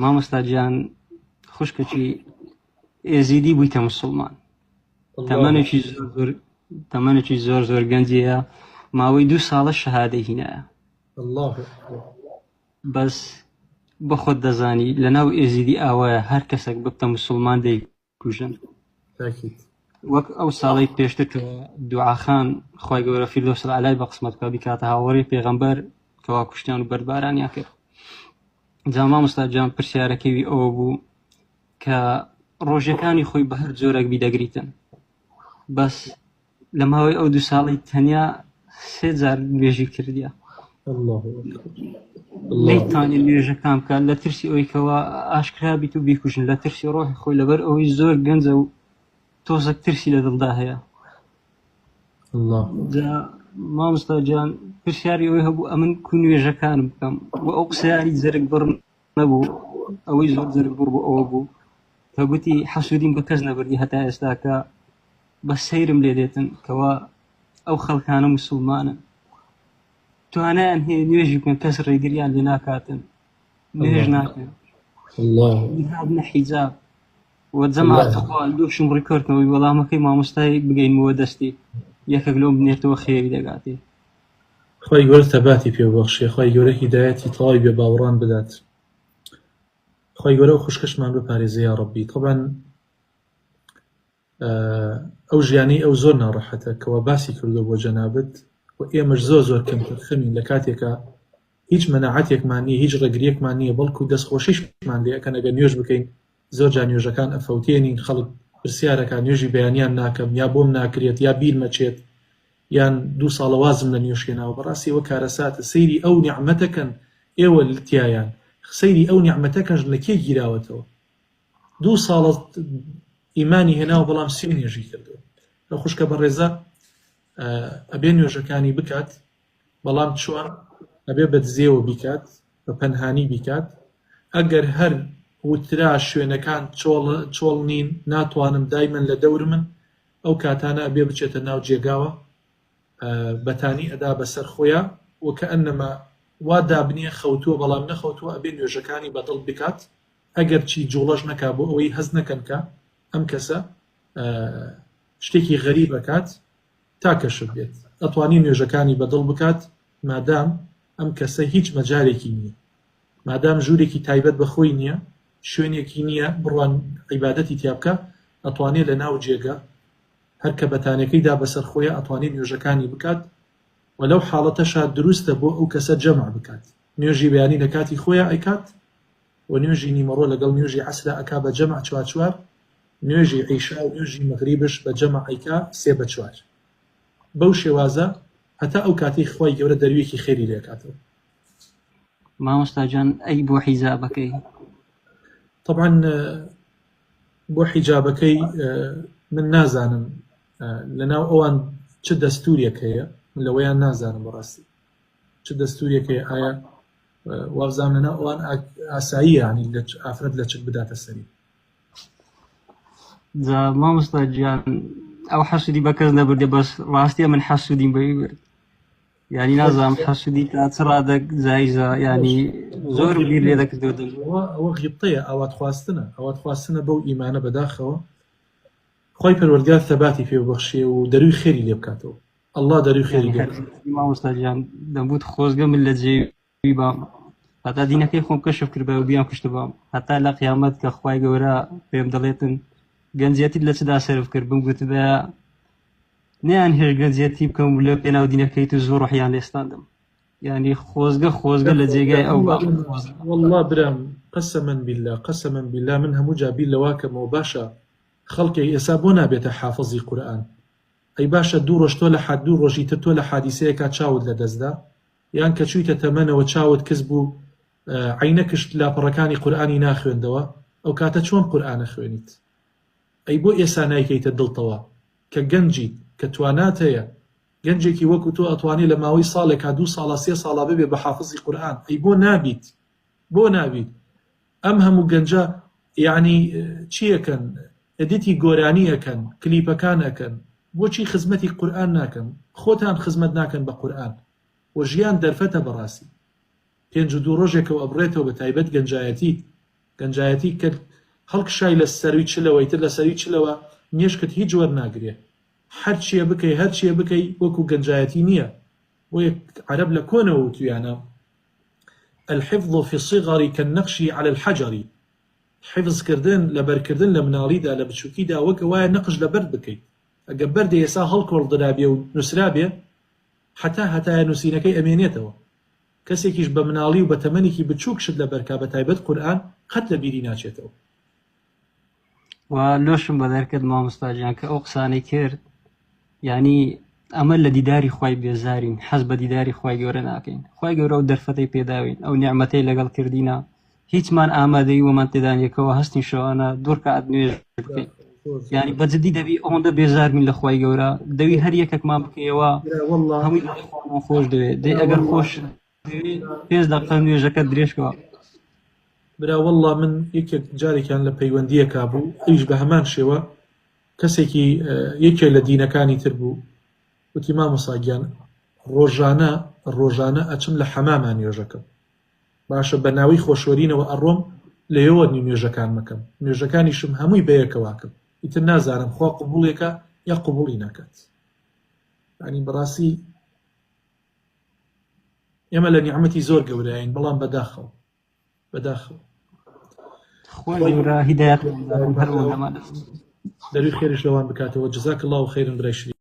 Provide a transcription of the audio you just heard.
مامۆستا گیان خوشکەکی ئێزیدی بوویتە موسڵمان. تەمەنێکی زۆر گەنجەیە، ماوەی 2 ساڵە شەهادەی هینایە. الله بەس بە خۆت دەزانی لەناو ئێزیدی ئاوایە هەر کەسێک ببتە موسڵمان دەیکوژن. وەک ئەو ساڵی پێشتر کە دوعاخان خوای گەورە فیردەوس العەلای بە قسمەت بکات بیکاتە هاوڕێی پێغەمبەر کەوا کوشتیان و بەردبارانیان کرد. جا مامۆستا گیان پرسیارەکەوی ئەوە بوو کە ڕۆژەکانی خۆی بە هەر جۆرێک بیدەگریتن، بەس لە ماوەی ئەو 2 ساڵی تەنیا 3 جار نوێژی کردیە. نەیتوانێت نوێژەکان بکات لە ترسی ئەوەی کەوا ئاشکرا بیت و بیکوژن، لە ترسی ڕۆحی خۆی، لەبەر ئەوەی زۆر گەنجە و تۆزێک ترسی لە دڵدا هەیە. جا مامۆستا گیان پرسیاری ئەوەی هەبوو ئەمن کو نوێژەکانم بکەم، و ئەو قسەیاری زەرگ بڕ نەبوو، ئەوەی زۆر زەرگ بڕ بوو ئەوە بوو کە گوتی حەسوودیم بە کەس نەبردی هەتا ئێستا کە بە سەیرم لێ دێتن کەوا ئەو خەڵکانە موسڵمانن، توانایان هەیە نوێژی بکەن کەس ڕێگریان لێ ناکاتن، نوێژ ناکەن، هابنە حیجاب و جەماعەتەخوا دۆشم ڕێکردنەوەی وەڵامەکەی مامۆستای بگەینەوە دەستی یەکێک لەو بنێتەوە خێری دەگاتێ. خوای گەورە تەباتی پێ ببەخشێ، خوای گەورە هیدایەتی تەواوی بێ باوەڕان بدات، خوای گەورە و خوشکەشمان بپارێزێ یا ڕەبی. طبعاً ئەو ژیانەی ئەو زۆر ناڕەحەتە کەوا باسی کردو بۆ جەنابەت، و ئێمەش زۆر کەم خەمین لە کاتێکە هیچ مەناعەتێکمان نییە، هیچ ڕێگریەکمان نییە، بەڵکو دەستخۆشیشمان لێ ئەکەن ئەگەر نوێژ بکەین. زۆر جا نوێژەکان ئەفەوتێنین، خەڵک پرسیارەکان نوێژی بەیانیان ناکەم، یا بۆم ناکرێت، یا بیر مەچێت، یان 2 ساڵە وازم لە نوێژێناوە. بەڕاستی ئەوە کارەساتە، سەیری ئەو نیعمەتەکەن ئێوە تیایان، سەیری ئەو نیعمەتەکەن لە کێ گیراوەتەوە. 2 ساڵە ئیمانی هێناوە بەڵام 3 نوێژی کردەوە. لە خوشکە بەڕێزە ئەبێ نوێژەکانی بکات، بەڵام چۆن ئەبێ بەدزێوە بیکات، بە پەنهانی بیکات. ئەگەر هەر وترا شوێنەکان چۆڵ نین، ناتوانم دایمەن لە دەور من، ئەو کاتانە ئەبێ بچێتە ناو جێگاوە، بەتانی ئەدا بەسەر خۆیە، وەکە ئەنەما وا دابنیە خەوتووە بەڵام نەخەوتووە، ئەبێ نوێژەکانی بەدڵ بکات. ئەگەر چی جوڵەش نەکا بۆ ئەوەی هەز نەکەن کە ئەم کەسە شتێکی غەریب بکات تا کەشف بێت، ئەتوانی نوێژەکانی بەدڵ بکات مادام ئەم کەسە هیچ مەجارێکی نییە، مادام ژوورێکی تایبەت بەخۆی نییە، شوێنێکی نییە بڕوان عیبادەتی تیا بکە، ئەتوانێت لە ناو جێگە هەر کە بەتانەکەیدا بەسەر خۆیە ئەتوانێت نوێژەکانی بکات، و لەو حاڵەتەشا دروستە بۆ ئەو کەسە جەمع بکات. نوێژی بەیانی لە کاتی خۆیە ئەیکات، و نوێژی نیمەڕۆ لەگەڵ نوێژی عەسرە ئەکا بە جەمع 4-4، نوێژی عیشا و نوێژی مەغریبش بە جەمع ئەیکا 3-4. بەو شێوازە هەتا ئەو کاتی خوای گەورە دەرویەکی خێری لێکاتەوە. مامۆستا گیان ئەی بۆ حیجابەکەی؟ طبعاً بۆ حیجابەکەی من نازانم لەناو ئەوان چ دەستورێک هەیە، من لەوەیان نازانم بەڕاستی چ دەستورێک هەیە. ئایا وابزانم لەناو ئەوان ئاسایی ینی ئافرەت لە چک بداتە سەری؟ جا مامۆستا گیان ئەو حەسوودی بە کەس نەبردێ، بەس ڕاستیە من حەسوودیم بەوی برد، یعنی نازانم حەسوودی تا چ ڕادەک جایزە، ینی زۆر بیر لێ دەکردو. ئەوە غیبتەیە، ئاوات خواستنە بەو ئیمانە بەداخەوە. خۆی پەروەردگار تەباتی پێ ببەخشێ و دەروی خێری لێ بکاتەوە. ئەڵڵا دەروی خێری لێ بکات. مامۆستا گیان دەمبوت خۆزگە من لە جێوی بام، هەتا دینەکەی خۆم کەشف کرد بە و بیان کوشتە بام، هەتا لە قیامەت کە خوای گەورە پێم دەڵێتن گەنجێتیت لە چدا سەرف کرد، بمگوتدا نیان هێر گەنجێتی بکەم لە پێناو دینەکەیت و زۆر ڕحیان لێستاندم، ینی خۆزگە لە جێگای ئەو باش. والله برام قەسەمەن بیللا من هەموو جا بیر لەواکەمەوە باشە خەڵکی ئێسا بۆ نابێتە حافظی قورئان. ئەی باشە 2 ڕۆژ تۆ لە 2 ڕۆژی تر تۆ لە حادیسەیەکە چاوت لە دەستدا، یان کە چوویتە تەمەنەوە چاوت کەس بوو عینەکشت لاپەڕەکانی قورئانی ناخوێندەوە، ئەو کاتە چۆن قورئانە خوێنیت؟ ئەی بۆ ئێسا نایکەیتە دڵتەوە کە گەنجیت کە توانات هەیە، گەنجێکی وەکو تۆ ئەتوانێت لە ماوەی ساڵێکا 2 ساڵە 3 ساڵە ببێ بە حافظی قورئان، ئەی بۆ نابیت؟ ئەم هەموو گەنجە یعنی چیەکەن؟ ئەدیتی گۆرانی ئەکەن، کلیپەکان ئەکەن، بۆچی خزمەتی قورئان ناکەن؟ خۆتان خزمەت ناکەن بە قورئان، و ژیان دەرفەتە بەڕاستی. 5 ڕۆژێکەوە ئەبڕێتەوە بە تایبەت گەنجایەتی گەنجایەتی کرد هەڵکشای لە سەروی چلەوەی تر لە سەروی چلەوە نێشکت هیچ وەرناگرێ هەرچیە بکەی وەکو گەنجایەتی نییە بۆ یەک عەرەب لە کۆنەوە وتویانە الحفظ في الصغر كالنقش على الحجر حفظکردن لەبەرکردن لە مناڵیدا لە بچووکیدا وەکە وایە نەقش لە بەرد بکەیت ئەگە بەردە ئێسا هەڵکۆڵدرابێ و نووسرابێ هەتایە نووسینەکەی ئەمێنێتەوە کەسێکیش بە مناڵی و بە تەمەنێکی بچووک شت لە بەرکا بە تایبەت قورئان قەت لە بیری ناچێتەوە و لۆشم بە دەرکرد مامۆستاجیان کە ئەو قسانەی کرد یعنی ئەمە لە دیداری خوای بێزارین حەز بە دیداری خوای گەورە ناکەین خوای گەورە و دەرفەتەی پێداوین ئەو نیعمەتەی لەگەڵ کردینە هیچمان ئامادەی وەمان تێدان یەکەوە هەستی شەوانە دوور کات نوێژ بکەین یعنی بەجددی دەبی ئەوەندە بێزاربین لە خوای گەورە دەوی هەر یەکێکمان بکەیەوە هەمووی خۆش دەوێت دەی ئەگەر خۆش پێنج دەقیقە نوێژەکە درێژکەوە برا والله من یەکێک جارێکیان لە پەیوەندیەکا بوو ئەویش بە هەمان شێوە کەسێکی یەکێک لە دینەکانی تر بوو وتی مامۆساگیان ڕۆژانە ئەچم لە حەمامان نوێژەکەم باشە بە ناوی خۆشوەرینەوە ئەڕۆم لەیەوە نوێژەکان مەکەم نوێژەکانیشم هەمووی بەیەکەواکەم ئیتر نازانم خوا قبوڵێکە یا قبوڵی ناکات ینی بەڕاستی ئێمە لە نیعمەتی زۆر گەورەین بەڵام بەداخەوە خوای گەورە هیدایەت هەر دەروی خێریش لەوان بکاتەوە جزاک الله خێرن برای شری